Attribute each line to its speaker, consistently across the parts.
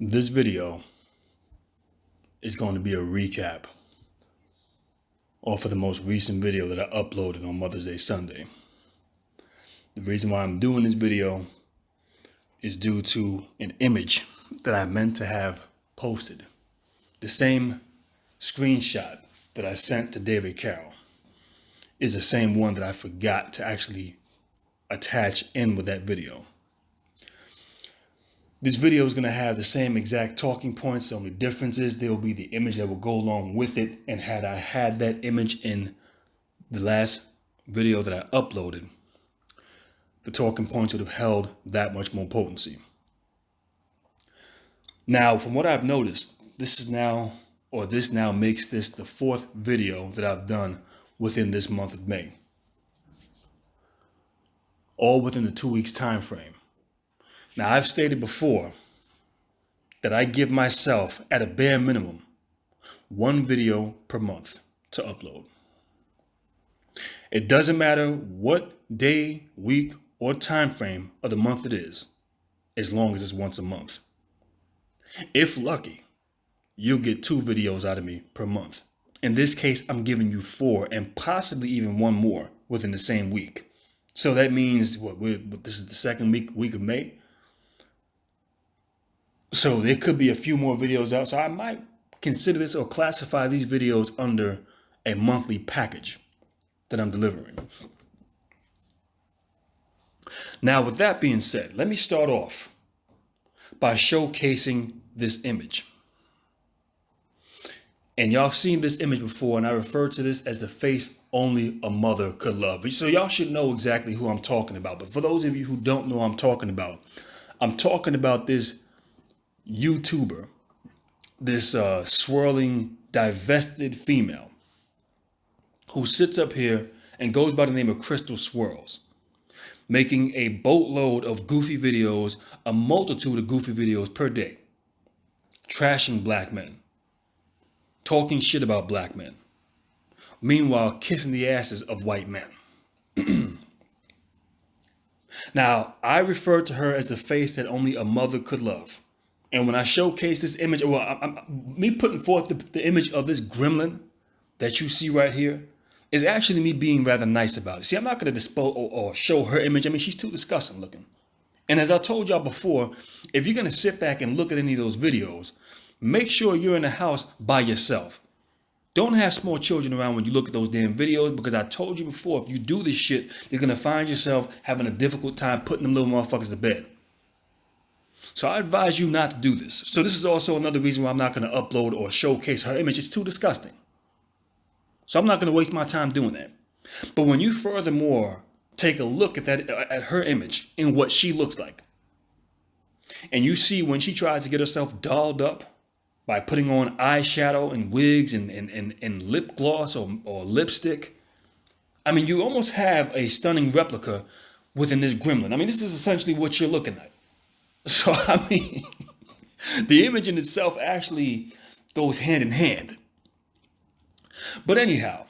Speaker 1: This video is going to be a recap off of the most recent video that I uploaded on Mother's Day Sunday. The reason why I'm doing this video is due to an image that I meant to have posted. The same screenshot that I sent to David Carroll is the same one that I forgot to actually attach in with that video. This video is going to have the same exact talking points. The only difference is there will be the image that will go along with it. And had I had that image in the last video that I uploaded, the talking points would have held that much more potency. Now, from what I've noticed, this now makes this the fourth video that I've done within this month of May. All within the 2 weeks time frame. Now, I've stated before that I give myself, at a bare minimum, one video per month to upload. It doesn't matter what day, week, or time frame of the month it is, as long as it's once a month. If lucky, you'll get 2 videos out of me per month. In this case, I'm giving you 4 and possibly even one more within the same week. So that means this is the second week of May. So there could be a few more videos out. So I might consider this or classify these videos under a monthly package that I'm delivering. Now, with that being said, let me start off by showcasing this image. And y'all have seen this image before, and I refer to this as the face only a mother could love. So y'all should know exactly who I'm talking about. But for those of you who don't know who I'm talking about this YouTuber, this swirling, divested female who sits up here and goes by the name of Crystal Swirls, making a boatload of goofy videos, a multitude of goofy videos per day, trashing black men, talking shit about black men, meanwhile kissing the asses of white men. Now, I refer to her as the face that only a mother could love. And when I showcase this image, me putting forth the image of this gremlin that you see right here is actually me being rather nice about it. See, I'm not going to dispose or show her image. I mean, she's too disgusting looking. And as I told y'all before, if you're going to sit back and look at any of those videos, make sure you're in the house by yourself. Don't have small children around when you look at those damn videos, because I told you before, if you do this shit, you're going to find yourself having a difficult time putting them little motherfuckers to bed. So I advise you not to do this. So this is also another reason why I'm not going to upload or showcase her image. It's too disgusting. So I'm not going to waste my time doing that. But when you furthermore take a look at her image and what she looks like, and you see when she tries to get herself dolled up by putting on eyeshadow and wigs and lip gloss or lipstick, I mean, you almost have a stunning replica within this gremlin. I mean, this is essentially what you're looking at. So, I mean, the image in itself actually goes hand in hand. But anyhow,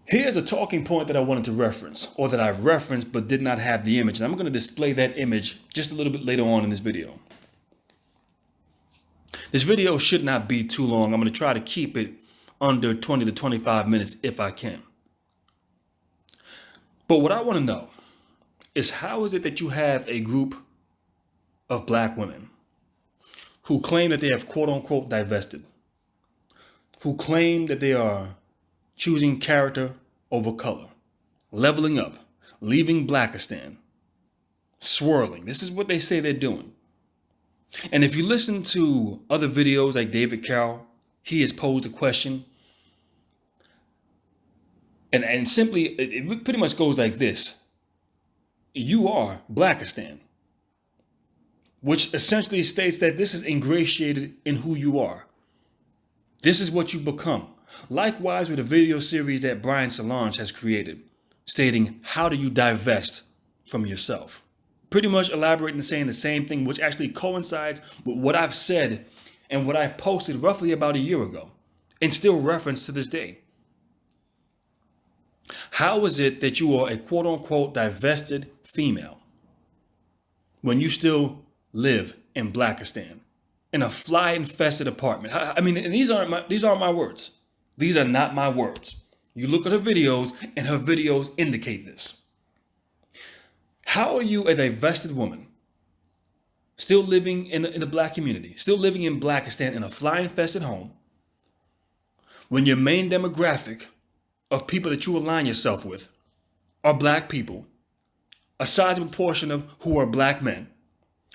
Speaker 1: here's a talking point that I wanted to reference, or that I referenced but did not have the image. And I'm going to display that image just a little bit later on in this video. This video should not be too long. I'm going to try to keep it under 20 to 25 minutes if I can. But what I want to know is, how is it that you have a group of black women who claim that they have quote unquote divested, who claim that they are choosing character over color, leveling up, leaving Blackistan, swirling. This is what they say they're doing. And if you listen to other videos like David Carroll, he has posed a question. And simply, it pretty much goes like this. You are Blackistan, which essentially states that this is ingratiated in who you are. This is what you become. Likewise with a video series that Brian Solange has created, stating, how do you divest from yourself? Pretty much elaborating and saying the same thing, which actually coincides with what I've said and what I've posted roughly about a year ago, and still referenced to this day. How is it that you are a quote unquote divested female when you still live in Blackistan in a fly-infested apartment. I mean, and these aren't my words. These are not my words. You look at her videos, and her videos indicate this. How are you, a divested woman, still living in the black community, still living in Blackistan in a fly-infested home, when your main demographic of people that you align yourself with are black people, a sizable portion of who are black men?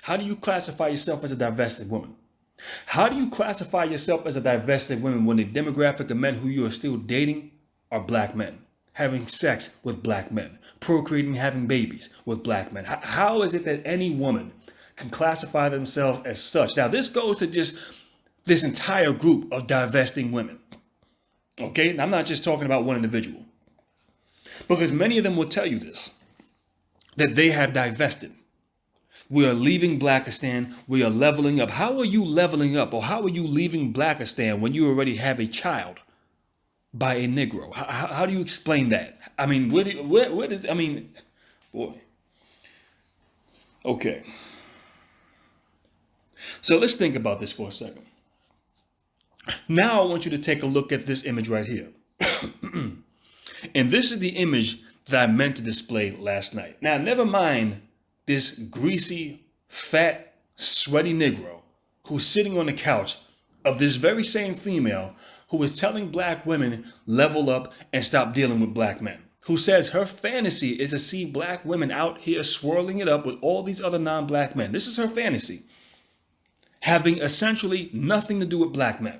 Speaker 1: How do you classify yourself as a divested woman? How do you classify yourself as a divested woman when the demographic of men who you are still dating are black men, having sex with black men, procreating, having babies with black men? How is it that any woman can classify themselves as such? Now, this goes to just this entire group of divesting women. Okay, and I'm not just talking about one individual, because many of them will tell you this, that they have divested. We are leaving Blackistan. We are leveling up. How are you leveling up, or how are you leaving Blackistan when you already have a child by a Negro? How do you explain that? I mean, where does, I mean, boy. Okay. So let's think about this for a second. Now I want you to take a look at this image right here. And this is the image that I meant to display last night. Now, never mind this greasy, fat, sweaty Negro who's sitting on the couch of this very same female who is telling black women level up and stop dealing with black men, who says her fantasy is to see black women out here swirling it up with all these other non-black men. This is her fantasy, having essentially nothing to do with black men.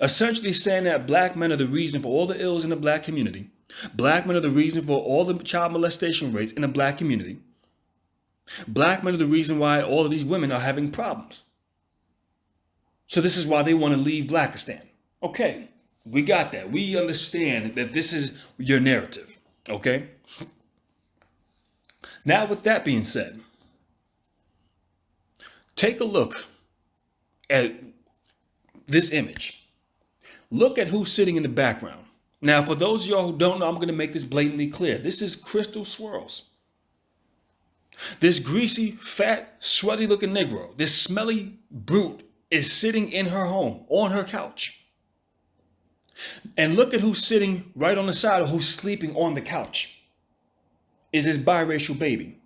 Speaker 1: Essentially saying that black men are the reason for all the ills in the black community. Black men are the reason for all the child molestation rates in the black community. Black men are the reason why all of these women are having problems. So this is why they want to leave Blackistan. Okay, we got that. We understand that this is your narrative. Okay? Now, with that being said, take a look at this image. Look at who's sitting in the background. Now, for those of y'all who don't know, I'm going to make this blatantly clear. This is Crystal Swirls. This greasy, fat, sweaty looking Negro, this smelly brute, is sitting in her home, on her couch. And look at who's sitting right on the side, or who's sleeping on the couch. Is his biracial baby.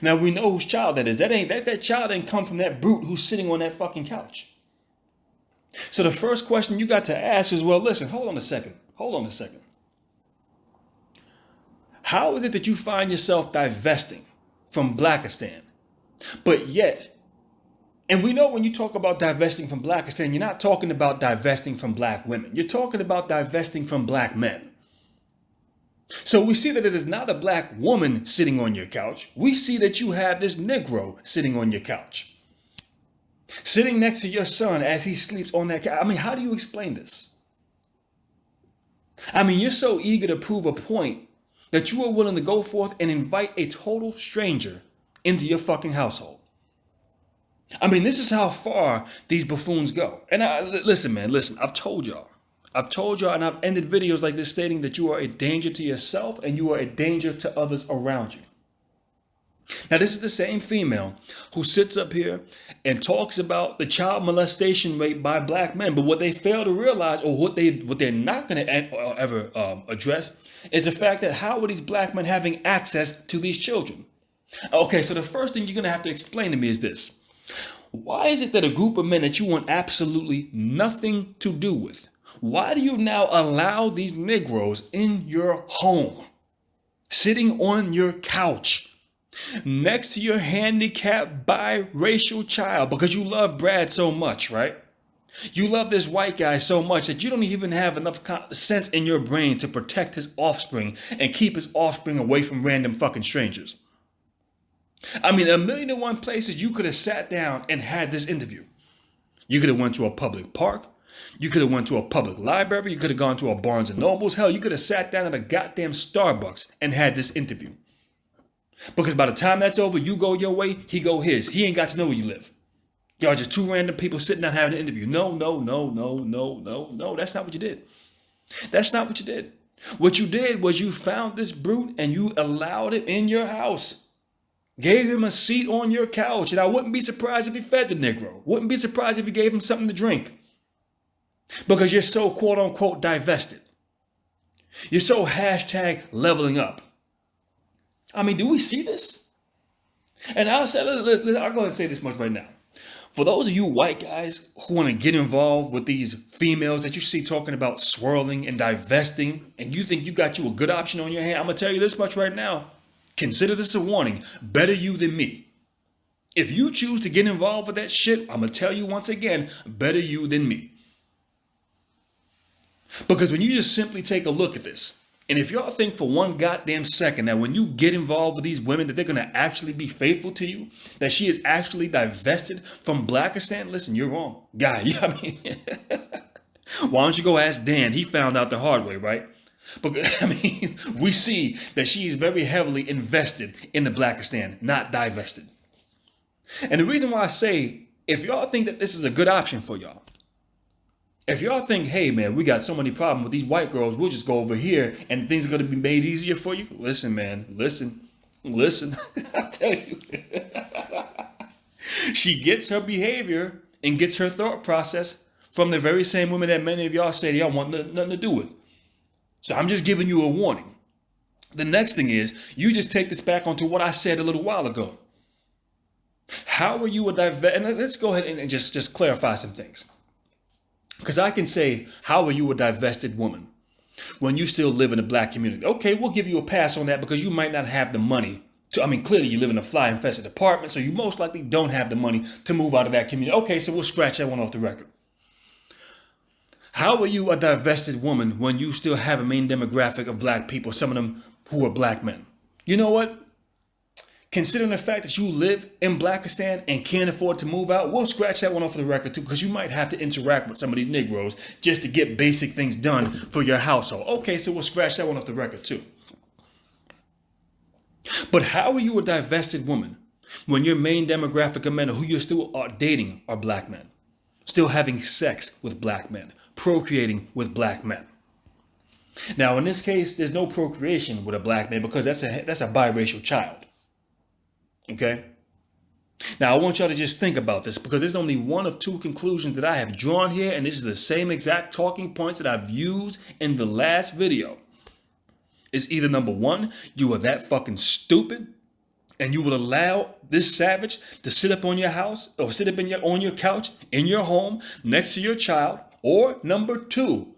Speaker 1: Now, we know whose child that is. That child ain't come from that brute who's sitting on that fucking couch. So the first question you got to ask is, well, listen, hold on a second. How is it that you find yourself divesting from Blackistan, but yet, and we know when you talk about divesting from Blackistan, you're not talking about divesting from black women. You're talking about divesting from black men. So we see that it is not a black woman sitting on your couch. We see that you have this Negro sitting on your couch, sitting next to your son as he sleeps on that couch. I mean, how do you explain this? I mean, you're so eager to prove a point that you are willing to go forth and invite a total stranger into your fucking household. I mean, this is how far these buffoons go. And listen, I've told y'all, and I've ended videos like this stating that you are a danger to yourself and you are a danger to others around you. Now, this is the same female who sits up here and talks about the child molestation rate by black men. But what they fail to realize, or what they're not going to ever address, is the fact that how are these black men having access to these children? Okay, so the first thing you're going to have to explain to me is this. Why is it that a group of men that you want absolutely nothing to do with, why do you now allow these Negroes in your home, sitting on your couch, next to your handicapped biracial child, because you love Brad so much, right? You love this white guy so much that you don't even have enough sense in your brain to protect his offspring and keep his offspring away from random fucking strangers. I mean, 1,000,001 places you could have sat down and had this interview. You could have went to a public park. You could have went to a public library. You could have gone to a Barnes and Nobles. Hell, you could have sat down at a goddamn Starbucks and had this interview. Because by the time that's over, you go your way, he go his. He ain't got to know where you live. Y'all just two random people sitting down having an interview. No. That's not what you did. That's not what you did. What you did was you found this brute and you allowed it in your house. Gave him a seat on your couch, and I wouldn't be surprised if he fed the Negro. Wouldn't be surprised if you gave him something to drink. Because you're so quote unquote divested. You're so hashtag leveling up. I mean, do we see this? And I'll go ahead and say this much right now. For those of you white guys who want to get involved with these females that you see talking about swirling and divesting, and you think you got you a good option on your hand, I'm going to tell you this much right now. Consider this a warning. Better you than me. If you choose to get involved with that shit, I'm going to tell you once again, better you than me. Because when you just simply take a look at this, and if y'all think for one goddamn second that when you get involved with these women that they're going to actually be faithful to you, that she is actually divested from Blackistan, listen, you're wrong. Guy, I mean, why don't you go ask Dan? He found out the hard way, right? Because, I mean, we see that she is very heavily invested in the Blackistan, not divested. And the reason why I say, if y'all think that this is a good option for y'all, if y'all think, hey man, we got so many problems with these white girls, we'll just go over here and things are going to be made easier for you. Listen, man, listen. I tell you, she gets her behavior and gets her thought process from the very same women that many of y'all say y'all want nothing to do with. So I'm just giving you a warning. The next thing is, you just take this back onto what I said a little while ago. How are you a divested? And let's go ahead and just clarify some things. Because I can say, how are you a divested woman when you still live in the black community? Okay, we'll give you a pass on that because you might not have the money to, I mean, clearly you live in a fly-infested apartment, so you most likely don't have the money to move out of that community. Okay, so we'll scratch that one off the record. How are you a divested woman when you still have a main demographic of black people, some of them who are black men? You know what? Considering the fact that you live in Blackistan and can't afford to move out, we'll scratch that one off the record too, because you might have to interact with some of these Negroes just to get basic things done for your household. Okay, so we'll scratch that one off the record too. But how are you a divested woman when your main demographic of men who you still are dating are black men, still having sex with black men, procreating with black men? Now, in this case, there's no procreation with a black man because that's a biracial child. Okay. Now, I want y'all to just think about this because there's only one of two conclusions that I have drawn here, and this is the same exact talking points that I've used in the last video. It's either number one, you are that fucking stupid and you will allow this savage to sit up on your house or sit up on your couch in your home next to your child, or number two,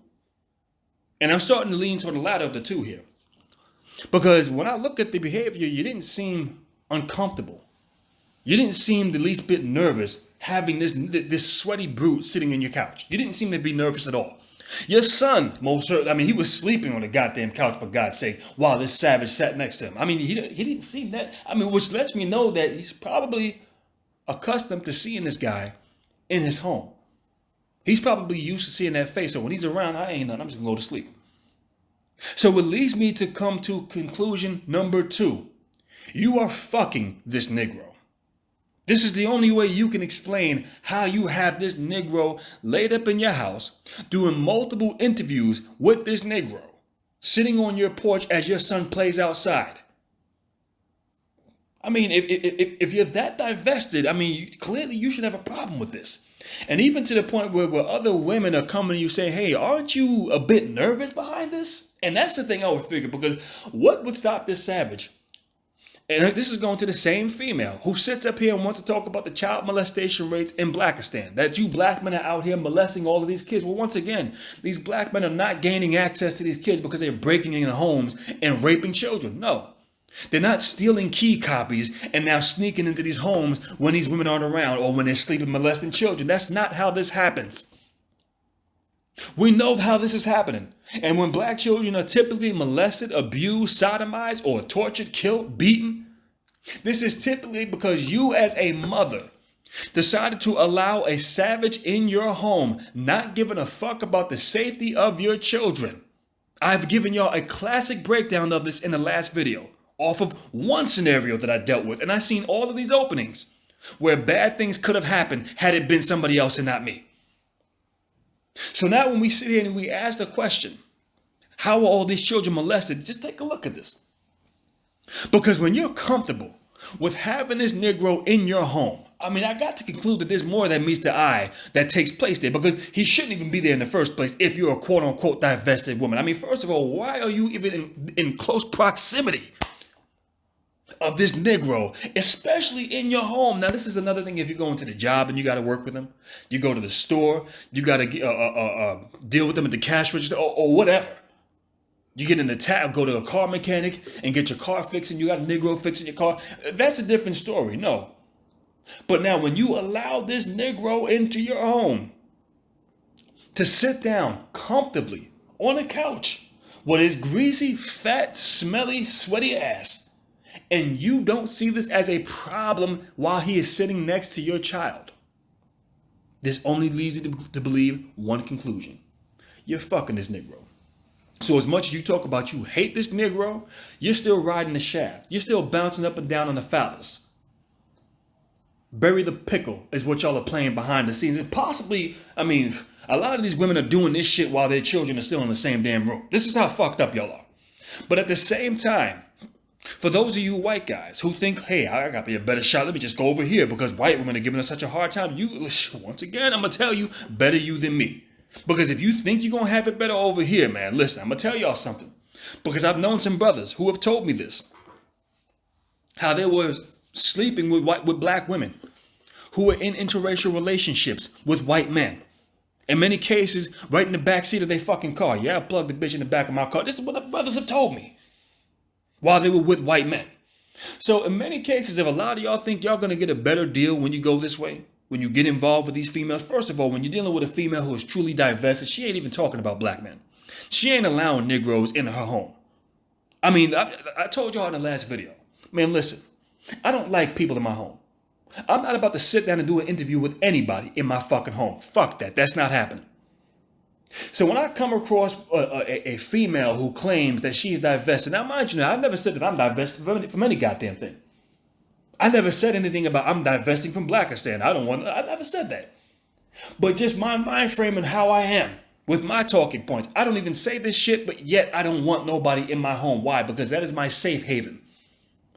Speaker 1: and I'm starting to lean toward the latter of the two here, because when I look at the behavior, you didn't seem uncomfortable. You didn't seem the least bit nervous having this sweaty brute sitting in your couch. You didn't seem to be nervous at all. Your son, most certainly, I mean, he was sleeping on the goddamn couch, for God's sake, while this savage sat next to him. I mean, he didn't seem that, I mean, which lets me know that he's probably accustomed to seeing this guy in his home. He's probably used to seeing that face, so when he's around, I ain't nothing, I'm just gonna go to sleep. So it leads me to come to conclusion number two. You are fucking this Negro. This is the only way you can explain how you have this Negro laid up in your house, doing multiple interviews with this Negro, sitting on your porch as your son plays outside. I mean, if you're that divested, I mean, clearly you should have a problem with this. And even to the point where other women are coming to you saying, hey, aren't you a bit nervous behind this? And that's the thing I would figure, because what would stop this savage? And this is going to the same female who sits up here and wants to talk about the child molestation rates in Blackistan, that you black men are out here molesting all of these kids. Well, once again, these black men are not gaining access to these kids because they're breaking in homes and raping children. No, they're not stealing key copies and now sneaking into these homes when these women aren't around or when they're sleeping molesting children. That's not how this happens. We know how this is happening. And when black children are typically molested, abused, sodomized, or tortured, killed, beaten, this is typically because you as a mother decided to allow a savage in your home, not giving a fuck about the safety of your children. I've given y'all a classic breakdown of this in the last video, off of one scenario that I dealt with, and I've seen all of these openings where bad things could have happened had it been somebody else and not me. So now when we sit here and we ask the question, how are all these children molested? Just take a look at this. Because when you're comfortable with having this Negro in your home. I mean, I got to conclude that there's more than meets the eye that takes place there, because he shouldn't even be there in the first place if you're a quote unquote divested woman. I mean, first of all, why are you even in close proximity of this Negro, especially in your home? Now, this is another thing. If you go into the job and you got to work with them, you go to the store, you got to deal with them at the cash register or whatever. You get in the tab, go to a car mechanic and get your car fixed, and you got a Negro fixing your car. That's a different story. No. But now when you allow this Negro into your home to sit down comfortably on a couch with his greasy, fat, smelly, sweaty ass, and you don't see this as a problem while he is sitting next to your child, this only leads me to believe one conclusion. You're fucking this Negro. So as much as you talk about you hate this Negro, you're still riding the shaft. You're still bouncing up and down on the phallus. Bury the pickle is what y'all are playing behind the scenes. And possibly, I mean, a lot of these women are doing this shit while their children are still in the same damn room. This is how fucked up y'all are. But at the same time, for those of you white guys who think, hey, I got to be a better shot, let me just go over here because white women are giving us such a hard time. You, once again, I'm going to tell you, better you than me. Because if you think you're going to have it better over here, man, listen, I'm going to tell y'all something. Because I've known some brothers who have told me this. How they were sleeping with black women who were in interracial relationships with white men. In many cases, right in the back seat of their fucking car. Yeah, I plugged the bitch in the back of my car. This is what the brothers have told me while they were with white men. So in many cases, if a lot of y'all think y'all going to get a better deal when you go this way, when you get involved with these females, first of all, when you're dealing with a female who is truly divested, she ain't even talking about black men. She ain't allowing Negroes in her home. I mean, I told y'all in the last video, man, listen, I don't like people in my home. I'm not about to sit down and do an interview with anybody in my fucking home. Fuck that. That's not happening. So when I come across a female who claims that she's divested, now mind you, I never said that I'm divested from any goddamn thing. I never said anything about I'm divesting from Blackistan. I never said that. But just my mind frame and how I am with my talking points. I don't even say this shit, but yet I don't want nobody in my home. Why? Because that is my safe haven.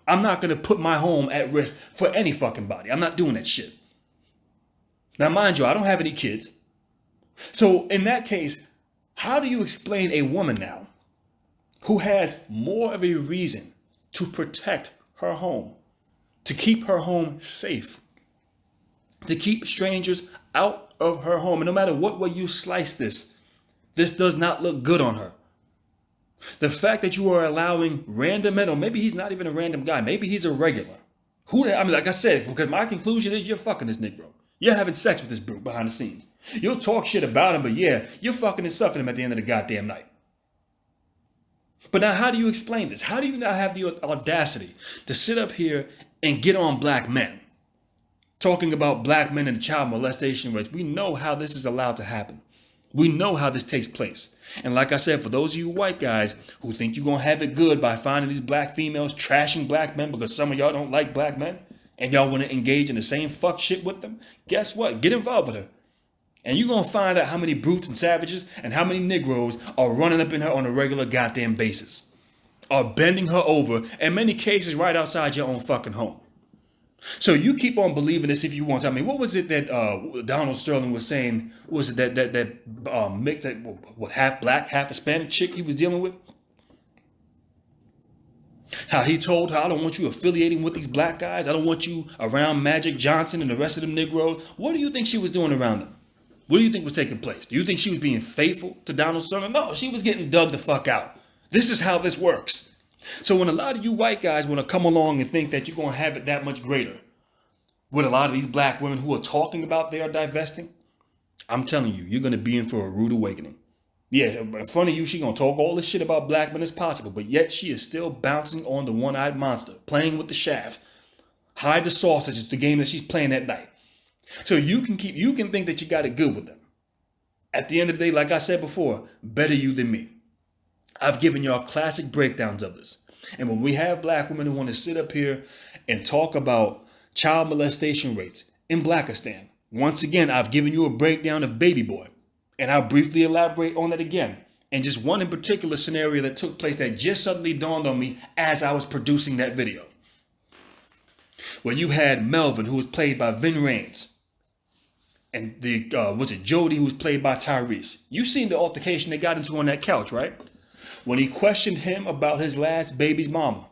Speaker 1: I'm not going to put my home at risk for any fucking body. I'm not doing that shit. Now, mind you, I don't have any kids. So in that case, how do you explain a woman now who has more of a reason to protect her home, to keep her home safe, to keep strangers out of her home? And no matter what way you slice this does not look good on her. The fact that you are allowing random men, or maybe he's not even a random guy, maybe he's a regular. Like I said, because my conclusion is you're fucking this Negro. You're having sex with this brute behind the scenes. You'll talk shit about him, but yeah, you're fucking and sucking him at the end of the goddamn night. But now how do you explain this? How do you not have the audacity to sit up here and get on black men? Talking about black men and child molestation rates. We know how this is allowed to happen. We know how this takes place. And like I said, for those of you white guys who think you're going to have it good by finding these black females trashing black men because some of y'all don't like black men and y'all want to engage in the same fuck shit with them, guess what? Get involved with her. And you're going to find out how many brutes and savages and how many Negroes are running up in her on a regular goddamn basis. Are bending her over, in many cases right outside your own fucking home. So you keep on believing this if you want. I mean, what was it that Donald Sterling was saying? Was it that mix, what, half black, half Hispanic chick he was dealing with? How he told her, I don't want you affiliating with these black guys. I don't want you around Magic Johnson and the rest of them Negroes. What do you think she was doing around them? What do you think was taking place? Do you think she was being faithful to Donald Sterling? No, she was getting dug the fuck out. This is how this works. So when a lot of you white guys want to come along and think that you're going to have it that much greater with a lot of these black women who are talking about they are divesting, I'm telling you, you're going to be in for a rude awakening. Yeah, in front of you, she's going to talk all this shit about black men as possible, but yet she is still bouncing on the one-eyed monster, playing with the shaft. Hide the sausage is the game that she's playing at night. So you can think that you got it good with them. At the end of the day, like I said before, better you than me. I've given y'all classic breakdowns of this. And when we have black women who want to sit up here and talk about child molestation rates in Blackistan, once again, I've given you a breakdown of Baby Boy. And I'll briefly elaborate on that again. And just one in particular scenario that took place that just suddenly dawned on me as I was producing that video. Where you had Melvin, who was played by Vin Raines, and the was it Jody, who was played by Tyrese. You seen the altercation they got into on that couch, right? When he questioned him about his last baby's mama.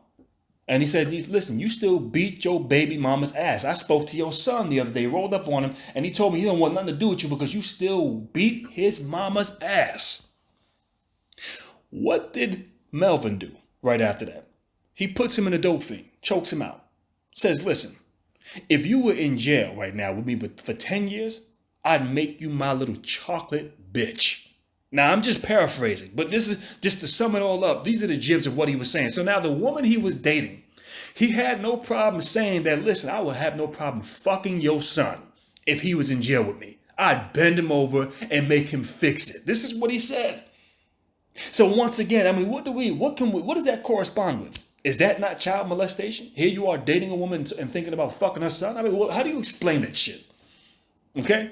Speaker 1: And he said, listen, you still beat your baby mama's ass. I spoke to your son the other day, rolled up on him, and he told me he don't want nothing to do with you because you still beat his mama's ass. What did Melvin do right after that? He puts him in a dope fiend, chokes him out, says, listen, if you were in jail right now with me for 10 years, I'd make you my little chocolate bitch. Now, I'm just paraphrasing, but this is just to sum it all up. These are the gibs of what he was saying. So now the woman he was dating, he had no problem saying that, listen, I would have no problem fucking your son if he was in jail with me. I'd bend him over and make him fix it. This is what he said. So once again, I mean, what does that correspond with? Is that not child molestation? Here you are dating a woman and thinking about fucking her son? I mean, how do you explain that shit? Okay?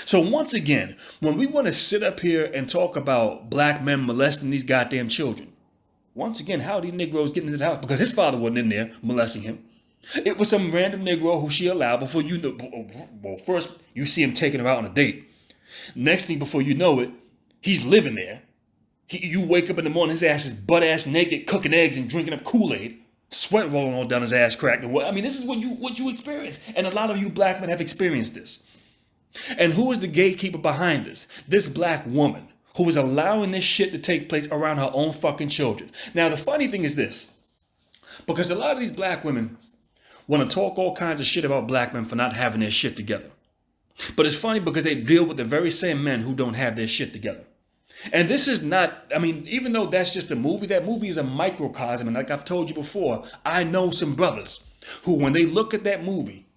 Speaker 1: So once again, when we want to sit up here and talk about black men molesting these goddamn children, once again, how are these Negroes getting into the house? Because his father wasn't in there molesting him. It was some random Negro who she allowed before you know. Well, first you see him taking her out on a date. Next thing, before you know it, he's living there. You wake up in the morning, his ass is butt-ass naked, cooking eggs and drinking up Kool-Aid, sweat rolling all down his ass crack. I mean, this is what you experience. And a lot of you black men have experienced this. And who is the gatekeeper behind this? This black woman who is allowing this shit to take place around her own fucking children. Now, the funny thing is this, because a lot of these black women want to talk all kinds of shit about black men for not having their shit together. But it's funny because they deal with the very same men who don't have their shit together. And this is not, I mean, even though that's just a movie, that movie is a microcosm. And like I've told you before, I know some brothers who, when they look at that movie,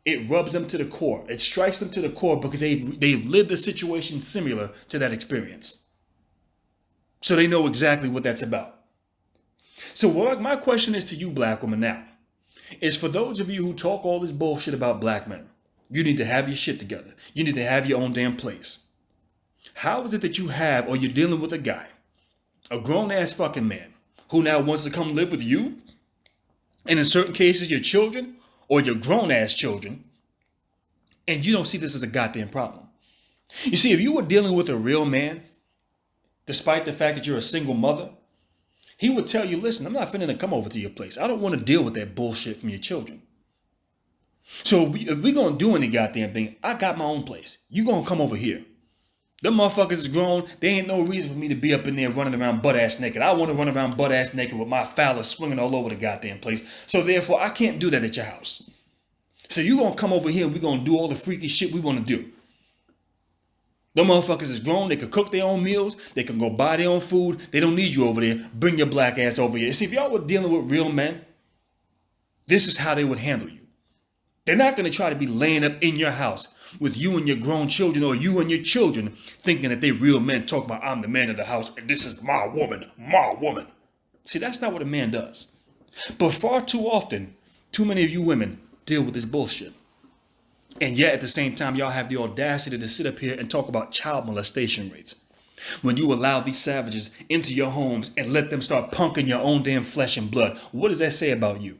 Speaker 1: it rubs them to the core. It strikes them to the core because they've lived a situation similar to that experience. So they know exactly what that's about. So my question is to you black women now, is for those of you who talk all this bullshit about black men, you need to have your shit together. You need to have your own damn place. How is it that you have, or you're dealing with a guy, a grown-ass fucking man, who now wants to come live with you, and in certain cases your children, or your grown-ass children, and you don't see this as a goddamn problem? You see, if you were dealing with a real man, despite the fact that you're a single mother, he would tell you, listen, I'm not finna to come over to your place. I don't want to deal with that bullshit from your children. So if we're going to do any goddamn thing, I got my own place. You going to come over here. Them motherfuckers is grown. There ain't no reason for me to be up in there running around butt-ass naked. I want to run around butt-ass naked with my phallus swinging all over the goddamn place. So therefore, I can't do that at your house. So you going to come over here and we're going to do all the freaky shit we want to do. Them motherfuckers is grown. They can cook their own meals. They can go buy their own food. They don't need you over there. Bring your black ass over here. See, if y'all were dealing with real men, this is how they would handle you. They're not going to try to be laying up in your house with you and your grown children, or you and your children thinking that they real men, talk about, I'm the man of the house and this is my woman, my woman. See, that's not what a man does. But far too often, too many of you women deal with this bullshit. And yet at the same time, y'all have the audacity to sit up here and talk about child molestation rates. When you allow these savages into your homes and let them start punking your own damn flesh and blood, what does that say about you?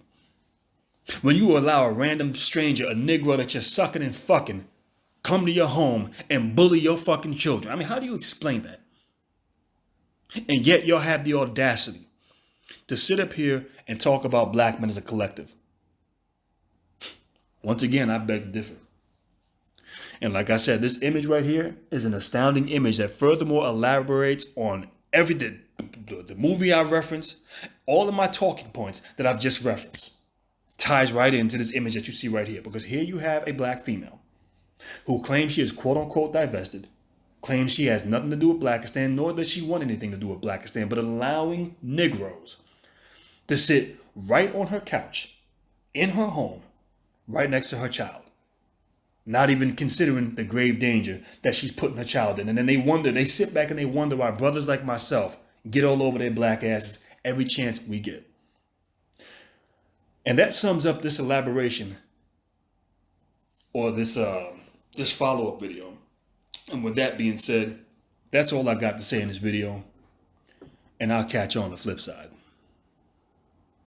Speaker 1: When you allow a random stranger, a Negro that you're sucking and fucking, come to your home and bully your fucking children. I mean, how do you explain that? And yet y'all have the audacity to sit up here and talk about black men as a collective. Once again, I beg to differ. And like I said, this image right here is an astounding image that furthermore elaborates on everything, the movie I referenced, all of my talking points that I've just referenced. Ties right into this image that you see right here. Because here you have a black female who claims she is quote unquote divested, claims she has nothing to do with Blackistan, nor does she want anything to do with Blackistan, but allowing Negroes to sit right on her couch, in her home, right next to her child. Not even considering the grave danger that she's putting her child in. And then they sit back and they wonder why brothers like myself get all over their black asses every chance we get. And that sums up this elaboration, or this follow-up video. And with that being said, that's all I got to say in this video. And I'll catch you on the flip side.